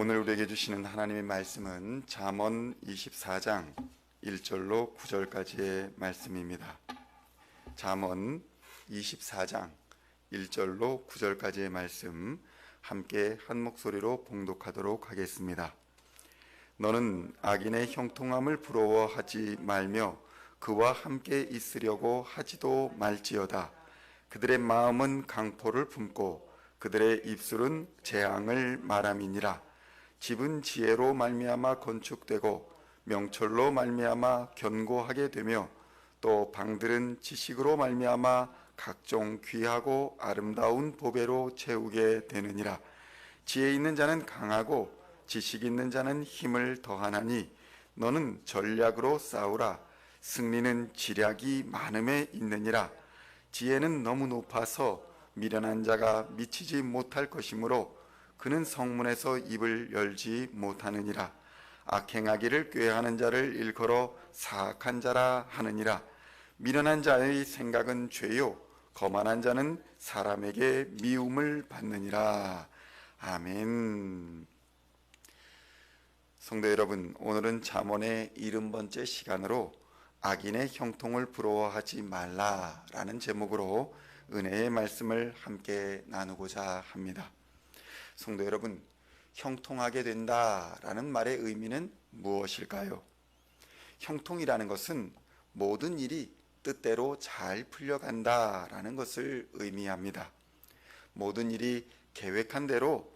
오늘 우리에게 주시는 하나님의 말씀은 잠언 24장 1절로 9절까지의 말씀입니다. 잠언 24장 1절로 9절까지의 말씀 함께 한 목소리로 봉독하도록 하겠습니다. 너는 악인의 형통함을 부러워하지 말며 그와 함께 있으려고 하지도 말지어다. 그들의 마음은 강포를 품고 그들의 입술은 재앙을 말함이니라. 집은 지혜로 말미암아 건축되고 명철로 말미암아 견고하게 되며 또 방들은 지식으로 말미암아 각종 귀하고 아름다운 보배로 채우게 되느니라. 지혜 있는 자는 강하고 지식 있는 자는 힘을 더하나니 너는 전략으로 싸우라. 승리는 지략이 많음에 있느니라. 지혜는 너무 높아서 미련한 자가 미치지 못할 것이므로 그는 성문에서 입을 열지 못하느니라. 악행하기를 꾀하는 자를 일컬어 사악한 자라 하느니라. 미련한 자의 생각은 죄요 거만한 자는 사람에게 미움을 받느니라. 아멘. 성도 여러분, 오늘은 잠언의 70번째 시간으로 악인의 형통을 부러워하지 말라라는 제목으로 은혜의 말씀을 함께 나누고자 합니다. 성도 여러분, 형통하게 된다라는 말의 의미는 무엇일까요? 형통이라는 것은 모든 일이 뜻대로 잘 풀려간다라는 것을 의미합니다. 모든 일이 계획한 대로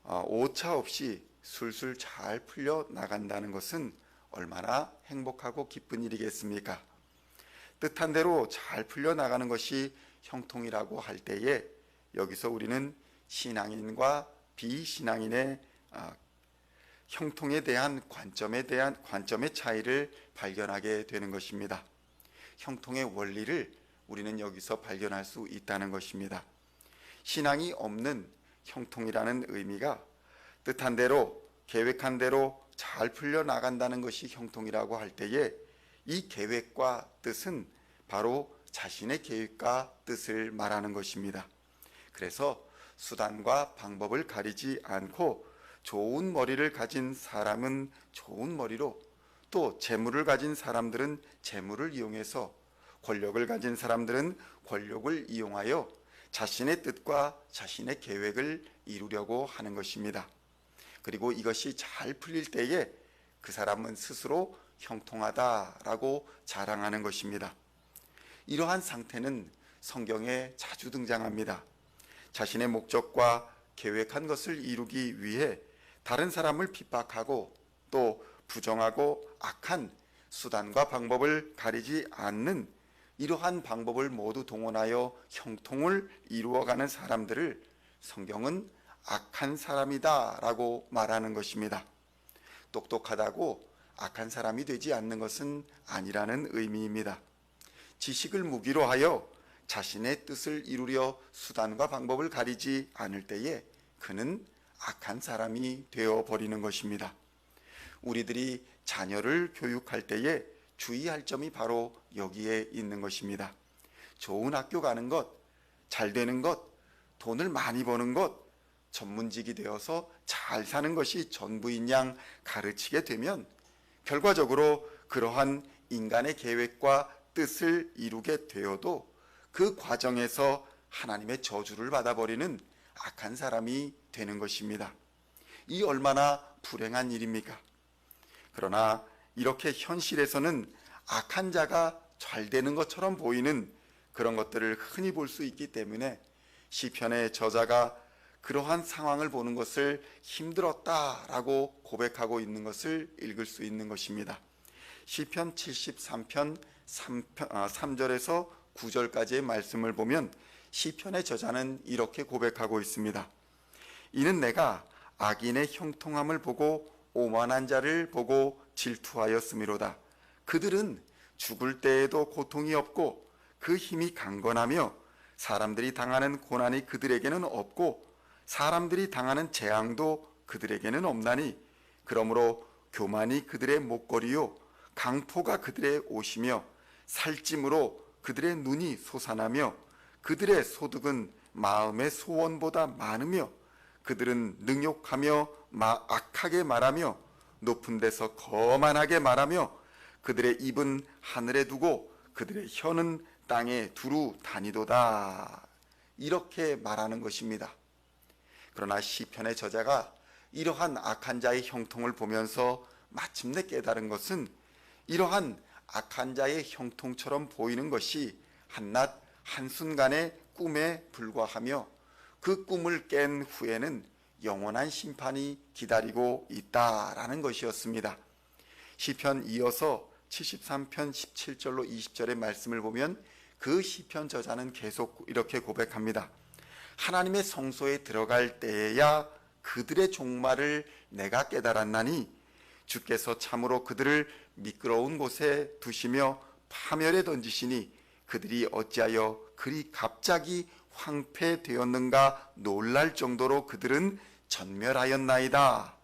오차 없이 술술 잘 풀려 나간다는 것은 얼마나 행복하고 기쁜 일이겠습니까? 뜻한 대로 잘 풀려 나가는 것이 형통이라고 할 때에 여기서 우리는 신앙인과 비신앙인의 형통에 대한 관점의 차이를 발견하게 되는 것입니다. 형통의 원리를 우리는 여기서 발견할 수 있다는 것입니다. 신앙이 없는 형통이라는 의미가 뜻한 대로 계획한 대로 잘 풀려 나간다는 것이 형통이라고 할 때에 이 계획과 뜻은 바로 자신의 계획과 뜻을 말하는 것입니다. 그래서 수단과 방법을 가리지 않고 좋은 머리를 가진 사람은 좋은 머리로, 또 재물을 가진 사람들은 재물을 이용해서, 권력을 가진 사람들은 권력을 이용하여 자신의 뜻과 자신의 계획을 이루려고 하는 것입니다. 그리고 이것이 잘 풀릴 때에 그 사람은 스스로 형통하다라고 자랑하는 것입니다. 이러한 상태는 성경에 자주 등장합니다. 자신의 목적과 계획한 것을 이루기 위해 다른 사람을 핍박하고 또 부정하고 악한 수단과 방법을 가리지 않는 이러한 방법을 모두 동원하여 형통을 이루어가는 사람들을 성경은 악한 사람이다 라고 말하는 것입니다. 똑똑하다고 악한 사람이 되지 않는 것은 아니라는 의미입니다. 지식을 무기로 하여 자신의 뜻을 이루려 수단과 방법을 가리지 않을 때에 그는 악한 사람이 되어버리는 것입니다. 우리들이 자녀를 교육할 때에 주의할 점이 바로 여기에 있는 것입니다. 좋은 학교 가는 것, 잘 되는 것, 돈을 많이 버는 것, 전문직이 되어서 잘 사는 것이 전부인 양 가르치게 되면 결과적으로 그러한 인간의 계획과 뜻을 이루게 되어도 그 과정에서 하나님의 저주를 받아버리는 악한 사람이 되는 것입니다. 이 얼마나 불행한 일입니까? 그러나 이렇게 현실에서는 악한 자가 잘 되는 것처럼 보이는 그런 것들을 흔히 볼 수 있기 때문에 시편의 저자가 그러한 상황을 보는 것을 힘들었다라고 고백하고 있는 것을 읽을 수 있는 것입니다. 시편 73편 3절에서 9절까지의 말씀을 보면 시편의 저자는 이렇게 고백하고 있습니다. 이는 내가 악인의 형통함을 보고 오만한 자를 보고 질투하였음이로다. 그들은 죽을 때에도 고통이 없고 그 힘이 강건하며 사람들이 당하는 고난이 그들에게는 없고 사람들이 당하는 재앙도 그들에게는 없나니 그러므로 교만이 그들의 목걸이요 강포가 그들의 옷이며 살찜으로 그들의 눈이 솟아나며 그들의 소득은 마음의 소원보다 많으며 그들은 능욕하며 악하게 말하며 높은 데서 거만하게 말하며 그들의 입은 하늘에 두고 그들의 혀는 땅에 두루 다니도다. 이렇게 말하는 것입니다. 그러나 시편의 저자가 이러한 악한 자의 형통을 보면서 마침내 깨달은 것은 이러한 악한 자의 형통처럼 보이는 것이 한낮 한순간의 꿈에 불과하며 그 꿈을 깬 후에는 영원한 심판이 기다리고 있다라는 것이었습니다. 시편 이어서 73편 17절로 20절의 말씀을 보면 그 시편 저자는 계속 이렇게 고백합니다. 하나님의 성소에 들어갈 때에야 그들의 종말을 내가 깨달았나니 주께서 참으로 그들을 미끄러운 곳에 두시며 파멸에 던지시니 그들이 어찌하여 그리 갑자기 황폐되었는가 놀랄 정도로 그들은 전멸하였나이다.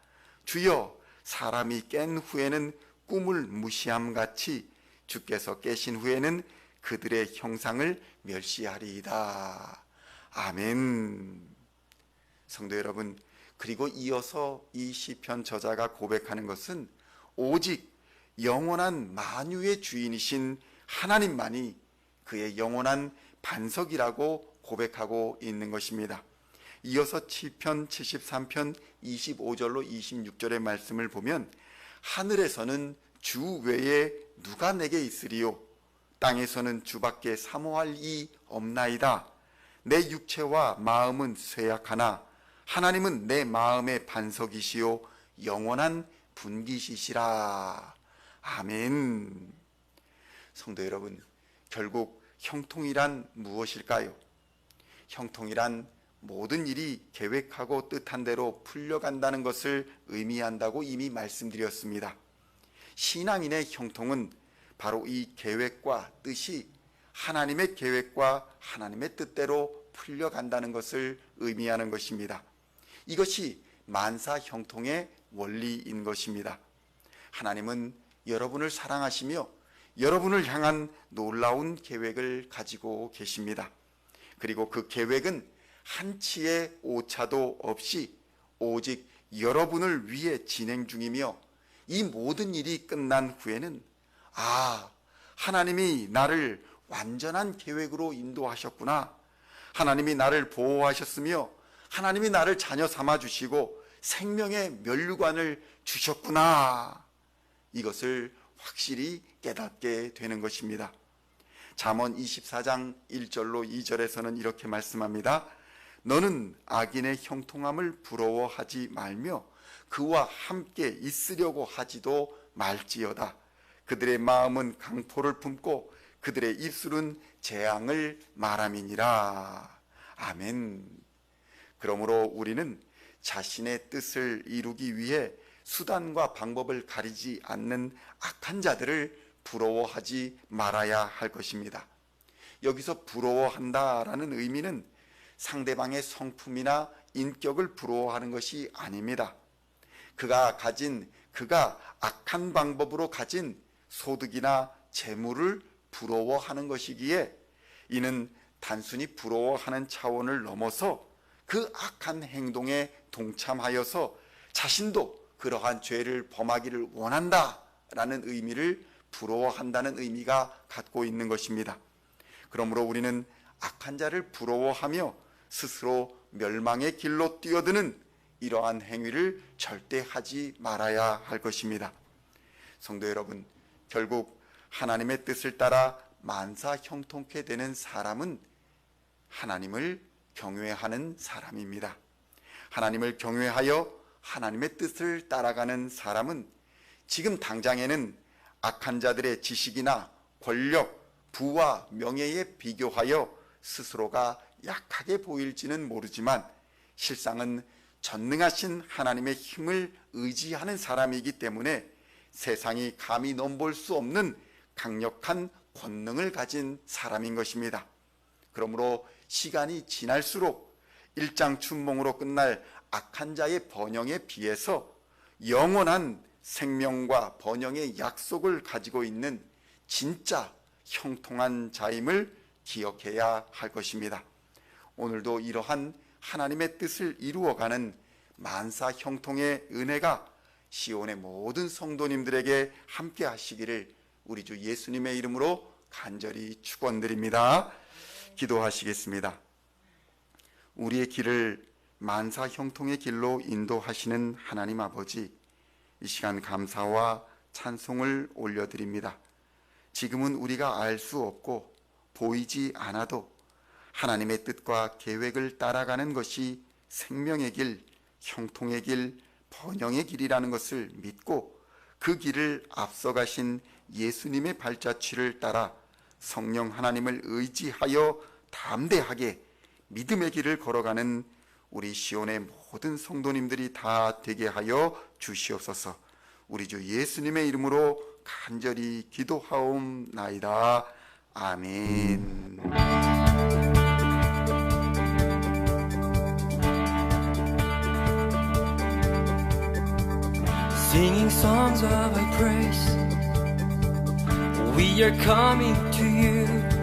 주여, 사람이 깬 후에는 꿈을 무시함같이 주께서 깨신 후에는 그들의 형상을 멸시하리이다. 아멘. 성도 여러분, 그리고 이어서 이 시편 저자가 고백하는 것은 오직 영원한 만유의 주인이신 하나님만이 그의 영원한 반석이라고 고백하고 있는 것입니다. 이어서 시편 73편 25절로 26절의 말씀을 보면 하늘에서는 주 외에 누가 내게 있으리요 땅에서는 주밖에 사모할 이 없나이다. 내 육체와 마음은 쇠약하나 하나님은 내 마음의 반석이시요 영원한 분기시시라. 아멘. 성도 여러분, 결국 형통이란 무엇일까요? 형통이란 모든 일이 계획하고 뜻한 대로 풀려간다는 것을 의미한다고 이미 말씀드렸습니다. 신앙인의 형통은 바로 이 계획과 뜻이 하나님의 계획과 하나님의 뜻대로 풀려간다는 것을 의미하는 것입니다. 이것이 만사 형통의 원리인 것입니다. 하나님은 여러분을 사랑하시며 여러분을 향한 놀라운 계획을 가지고 계십니다. 그리고 그 계획은 한치의 오차도 없이 오직 여러분을 위해 진행 중이며 이 모든 일이 끝난 후에는 하나님이 나를 완전한 계획으로 인도하셨구나. 하나님이 나를 보호하셨으며 하나님이 나를 자녀 삼아 주시고 생명의 면류관을 주셨구나. 이것을 확실히 깨닫게 되는 것입니다. 잠언 24장 1절로 2절에서는 이렇게 말씀합니다. 너는 악인의 형통함을 부러워하지 말며 그와 함께 있으려고 하지도 말지어다. 그들의 마음은 강포를 품고 그들의 입술은 재앙을 말함이니라. 아멘. 그러므로 우리는 자신의 뜻을 이루기 위해 수단과 방법을 가리지 않는 악한 자들을 부러워하지 말아야 할 것입니다. 여기서 부러워한다라는 의미는 상대방의 성품이나 인격을 부러워하는 것이 아닙니다. 그가 악한 방법으로 가진 소득이나 재물을 부러워하는 것이기에 이는 단순히 부러워하는 차원을 넘어서 그 악한 행동에 동참하여서 자신도 그러한 죄를 범하기를 원한다라는 의미를 부러워한다는 의미가 갖고 있는 것입니다. 그러므로 우리는 악한 자를 부러워하며 스스로 멸망의 길로 뛰어드는 이러한 행위를 절대 하지 말아야 할 것입니다. 성도 여러분, 결국 하나님의 뜻을 따라 만사 형통케 되는 사람은 하나님을 경외하는 사람입니다. 하나님을 경외하여 하나님의 뜻을 따라가는 사람은 지금 당장에는 악한 자들의 지식이나 권력, 부와 명예에 비교하여 스스로가 약하게 보일지는 모르지만 실상은 전능하신 하나님의 힘을 의지하는 사람이기 때문에 세상이 감히 넘볼 수 없는 강력한 권능을 가진 사람인 것입니다. 그러므로 시간이 지날수록 일장춘몽으로 끝날 악한 자의 번영에 비해서 영원한 생명과 번영의 약속을 가지고 있는 진짜 형통한 자임을 기억해야 할 것입니다. 오늘도 이러한 하나님의 뜻을 이루어가는 만사 형통의 은혜가 시온의 모든 성도님들에게 함께 하시기를 우리 주 예수님의 이름으로 간절히 축원드립니다. 기도하시겠습니다. 우리의 길을 만사 형통의 길로 인도하시는 하나님 아버지, 이 시간 감사와 찬송을 올려드립니다. 지금은 우리가 알 수 없고 보이지 않아도 하나님의 뜻과 계획을 따라가는 것이 생명의 길, 형통의 길, 번영의 길이라는 것을 믿고 그 길을 앞서가신 예수님의 발자취를 따라 성령 하나님을 의지하여 담대하게 믿음의 길을 걸어가는 우리 시온의 모든 성도님들이 다 되게 하여 주시옵소서. 우리 주 예수님의 이름으로 간절히 기도하옵나이다. 아멘. Singing songs of thy praise, we are coming to you.